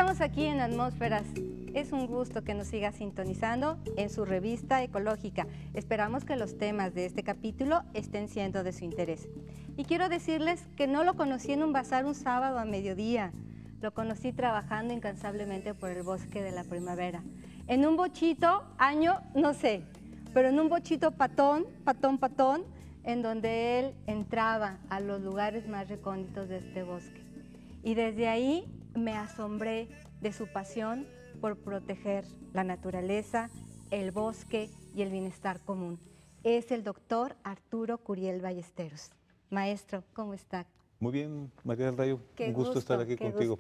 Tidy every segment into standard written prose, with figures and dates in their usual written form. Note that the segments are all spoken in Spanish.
estamos aquí en Atmósferas. Es un gusto que nos siga sintonizando en su revista ecológica. Esperamos que los temas de este capítulo estén siendo de su interés. Y quiero decirles que no lo conocí en un bazar un sábado a mediodía. Lo conocí trabajando incansablemente por el bosque de la primavera. En un bochito, año, no sé, pero en un bochito patón, en donde él entraba a los lugares más recónditos de este bosque. Y desde ahí me asombré de su pasión por proteger la naturaleza, el bosque y el bienestar común. Es el doctor Arturo Curiel Ballesteros. Maestro, ¿cómo está? Muy bien, María del Rayo, un gusto estar aquí contigo.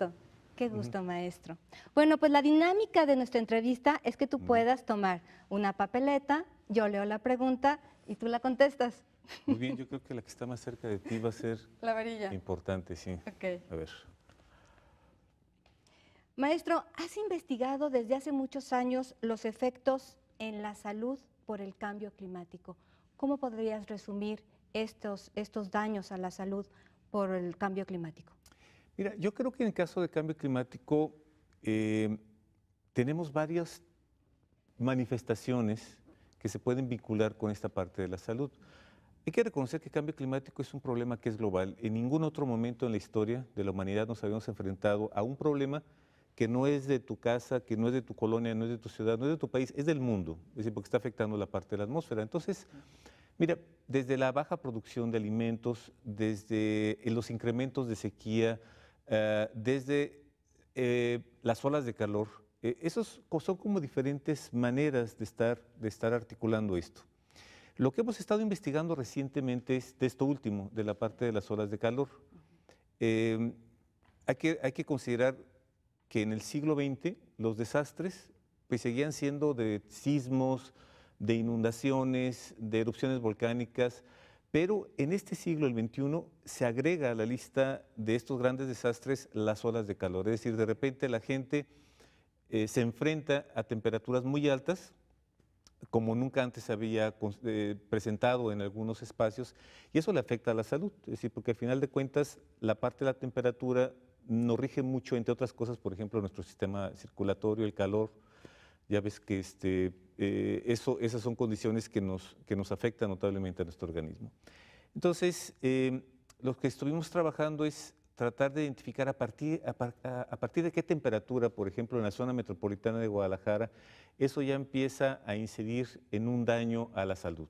Qué gusto, maestro. Bueno, pues la dinámica de nuestra entrevista es que tú puedas tomar una papeleta, yo leo la pregunta y tú la contestas. Muy bien, yo creo que la que está más cerca de ti va a ser la varilla. Importante, sí. Okay. A ver. Maestro, has investigado desde hace muchos años los efectos en la salud por el cambio climático. ¿Cómo podrías resumir estos daños a la salud por el cambio climático? Mira, yo creo que en el caso del cambio climático tenemos varias manifestaciones que se pueden vincular con esta parte de la salud. Hay que reconocer que el cambio climático es un problema que es global. En ningún otro momento en la historia de la humanidad nos habíamos enfrentado a un problema que no es de tu casa, que no es de tu colonia, no es de tu ciudad, no es de tu país, es del mundo, es decir, porque está afectando la parte de la atmósfera. Entonces, mira, desde la baja producción de alimentos, desde los incrementos de sequía, desde las olas de calor, esos son como diferentes maneras de estar articulando esto. Lo que hemos estado investigando recientemente es de esto último, de la parte de las olas de calor. Hay que considerar que en el siglo XX los desastres pues, seguían siendo de sismos, de inundaciones, de erupciones volcánicas, pero en este siglo, el XXI, se agrega a la lista de estos grandes desastres las olas de calor. Es decir, de repente la gente se enfrenta a temperaturas muy altas, como nunca antes se había presentado en algunos espacios, y eso le afecta a la salud, es decir, porque al final de cuentas la parte de la temperatura nos rige mucho, entre otras cosas, por ejemplo, nuestro sistema circulatorio, el calor. Ya ves que esas son condiciones que nos afectan notablemente a nuestro organismo. Entonces, lo que estuvimos trabajando es tratar de identificar a partir de qué temperatura, por ejemplo, en la zona metropolitana de Guadalajara, eso ya empieza a incidir en un daño a la salud.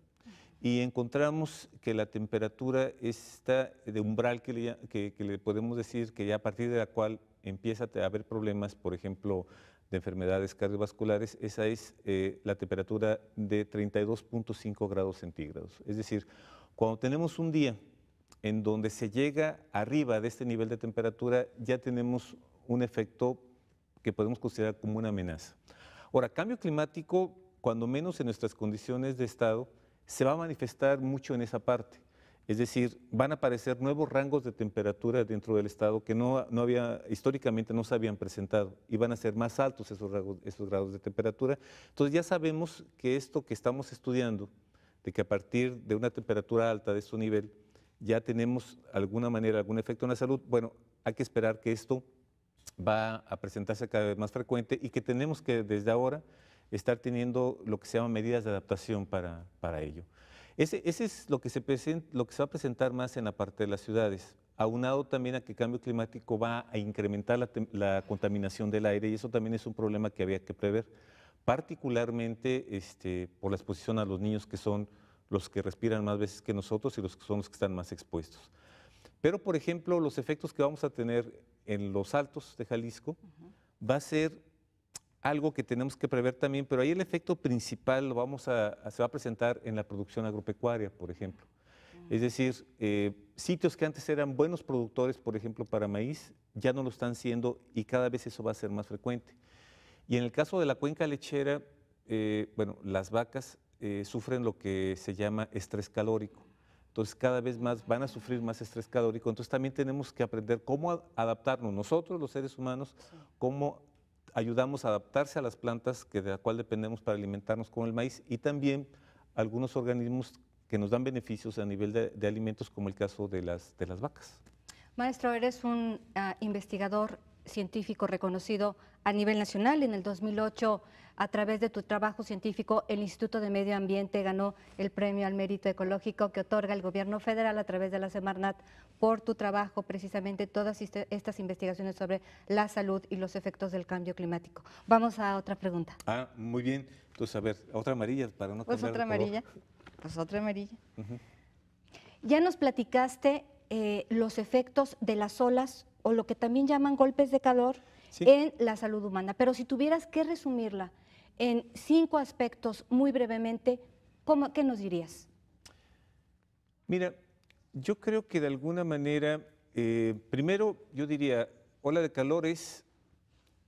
Y encontramos que la temperatura está de umbral que le podemos decir que ya a partir de la cual empieza a haber problemas, por ejemplo, de enfermedades cardiovasculares, esa es la temperatura de 32.5 grados centígrados. Es decir, cuando tenemos un día en donde se llega arriba de este nivel de temperatura, ya tenemos un efecto que podemos considerar como una amenaza. Ahora, cambio climático, cuando menos en nuestras condiciones de estado, se va a manifestar mucho en esa parte. Es decir, van a aparecer nuevos rangos de temperatura dentro del estado que históricamente no se habían presentado, y van a ser más altos esos grados de temperatura. Entonces ya sabemos que esto que estamos estudiando, de que a partir de una temperatura alta de este nivel, ya tenemos alguna manera, algún efecto en la salud, bueno, hay que esperar que esto va a presentarse cada vez más frecuente y que tenemos que desde ahora estar teniendo lo que se llama medidas de adaptación para ello. Ese es lo que se va a presentar más en la parte de las ciudades, aunado también a que el cambio climático va a incrementar la contaminación del aire, y eso también es un problema que había que prever, particularmente por la exposición a los niños, que son los que respiran más veces que nosotros y son los que están más expuestos. Pero, por ejemplo, los efectos que vamos a tener en los altos de Jalisco va a ser algo que tenemos que prever también, pero ahí el efecto principal se va a presentar en la producción agropecuaria, por ejemplo. Es decir, sitios que antes eran buenos productores, por ejemplo, para maíz, ya no lo están siendo, y cada vez eso va a ser más frecuente. Y en el caso de la cuenca lechera, bueno, las vacas sufren lo que se llama estrés calórico. Entonces, cada vez más van a sufrir más estrés calórico. Entonces, también tenemos que aprender cómo adaptarnos nosotros, los seres humanos, cómo ayudamos a adaptarse a las plantas de la cual dependemos para alimentarnos con el maíz, y también algunos organismos que nos dan beneficios a nivel de alimentos, como el caso de las vacas. Maestro, eres un investigador científico reconocido a nivel nacional. En el 2008, a través de tu trabajo científico, el Instituto de Medio Ambiente ganó el Premio al Mérito Ecológico que otorga el gobierno federal a través de la Semarnat por tu trabajo, precisamente todas estas investigaciones sobre la salud y los efectos del cambio climático. Vamos a otra pregunta. Ah, muy bien. Entonces, a ver, otra amarilla para no Pues cambiar otra de color. amarilla. Pues otra amarilla. Ya nos platicaste los efectos de las olas o lo que también llaman golpes de calor Sí. en la salud humana. Pero si tuvieras que resumirla en 5 aspectos muy brevemente, ¿qué nos dirías? Mira, yo creo que de alguna manera, primero yo diría, ola de calor es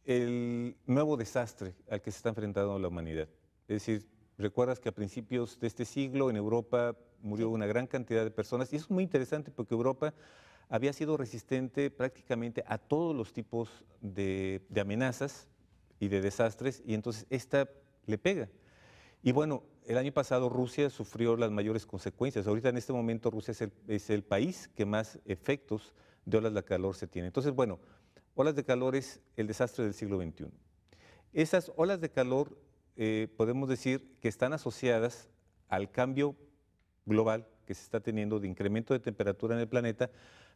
el nuevo desastre al que se está enfrentando la humanidad. Es decir, recuerdas que a principios de este siglo en Europa murió una gran cantidad de personas y eso es muy interesante porque Europa había sido resistente prácticamente a todos los tipos de amenazas y de desastres y entonces esta le pega. Y bueno, el año pasado Rusia sufrió las mayores consecuencias. Ahorita en este momento Rusia es el país que más efectos de olas de calor se tiene. Entonces, bueno, olas de calor es el desastre del siglo XXI. Esas olas de calor podemos decir que están asociadas al cambio global que se está teniendo de incremento de temperatura en el planeta,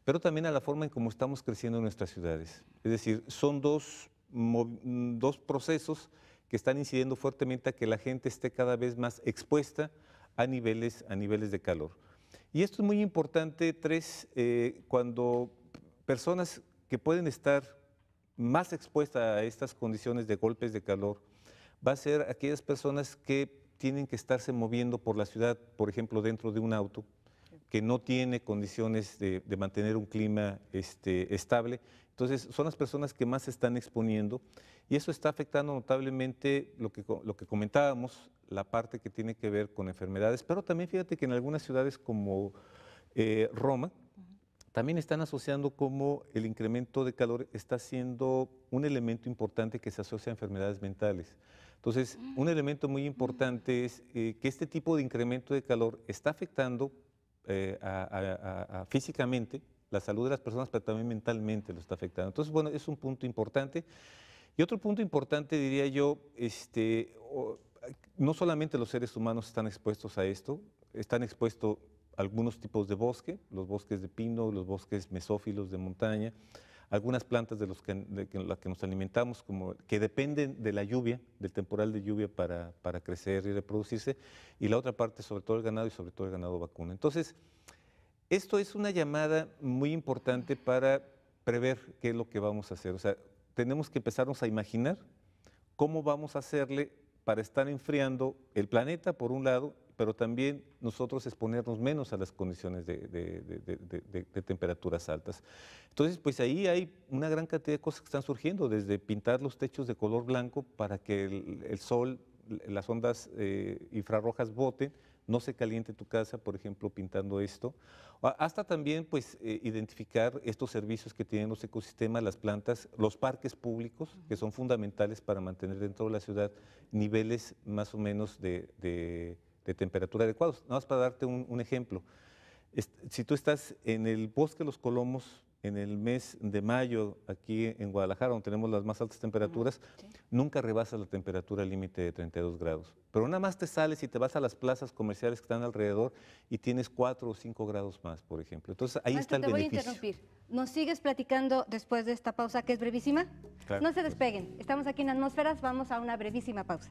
pero también a la forma en cómo estamos creciendo en nuestras ciudades. Es decir, son dos procesos que están incidiendo fuertemente a que la gente esté cada vez más expuesta a niveles de calor. Y esto es muy importante, cuando personas que pueden estar más expuestas a estas condiciones de golpes de calor, va a ser aquellas personas que tienen que estarse moviendo por la ciudad, por ejemplo, dentro de un auto, que no tiene condiciones de mantener un clima estable. Entonces, son las personas que más se están exponiendo y eso está afectando notablemente lo que comentábamos, la parte que tiene que ver con enfermedades, pero también fíjate que en algunas ciudades como Roma, también están asociando cómo el incremento de calor está siendo un elemento importante que se asocia a enfermedades mentales. Entonces, un elemento muy importante es que este tipo de incremento de calor está afectando físicamente la salud de las personas, pero también mentalmente lo está afectando. Entonces, bueno, es un punto importante. Y otro punto importante, diría yo, no solamente los seres humanos están expuestos a esto, están expuestos algunos tipos de bosque, los bosques de pino, los bosques mesófilos de montaña, algunas plantas de las que nos alimentamos, que dependen de la lluvia, del temporal de lluvia para crecer y reproducirse, y la otra parte, sobre todo el ganado y sobre todo el ganado vacuno. Entonces, esto es una llamada muy importante para prever qué es lo que vamos a hacer. O sea, tenemos que empezarnos a imaginar cómo vamos a hacerle para estar enfriando el planeta, por un lado, pero también nosotros exponernos menos a las condiciones de temperaturas altas. Entonces, pues ahí hay una gran cantidad de cosas que están surgiendo, desde pintar los techos de color blanco para que el sol, las ondas infrarrojas boten, no se caliente tu casa, por ejemplo, pintando esto, hasta también pues identificar estos servicios que tienen los ecosistemas, las plantas, los parques públicos, que son fundamentales para mantener dentro de la ciudad niveles más o menos de temperatura adecuados. Nada más para darte un ejemplo, si tú estás en el Bosque de los Colomos en el mes de mayo, aquí en Guadalajara, donde tenemos las más altas temperaturas, Sí. nunca rebasas la temperatura límite de 32 grados. Pero nada más te sales y te vas a las plazas comerciales que están alrededor y tienes 4 o 5 grados más, por ejemplo. Entonces ahí Maestro, está el beneficio. Te voy a interrumpir. ¿Nos sigues platicando después de esta pausa que es brevísima? Claro. No se despeguen. Estamos aquí en Atmósferas, vamos a una brevísima pausa.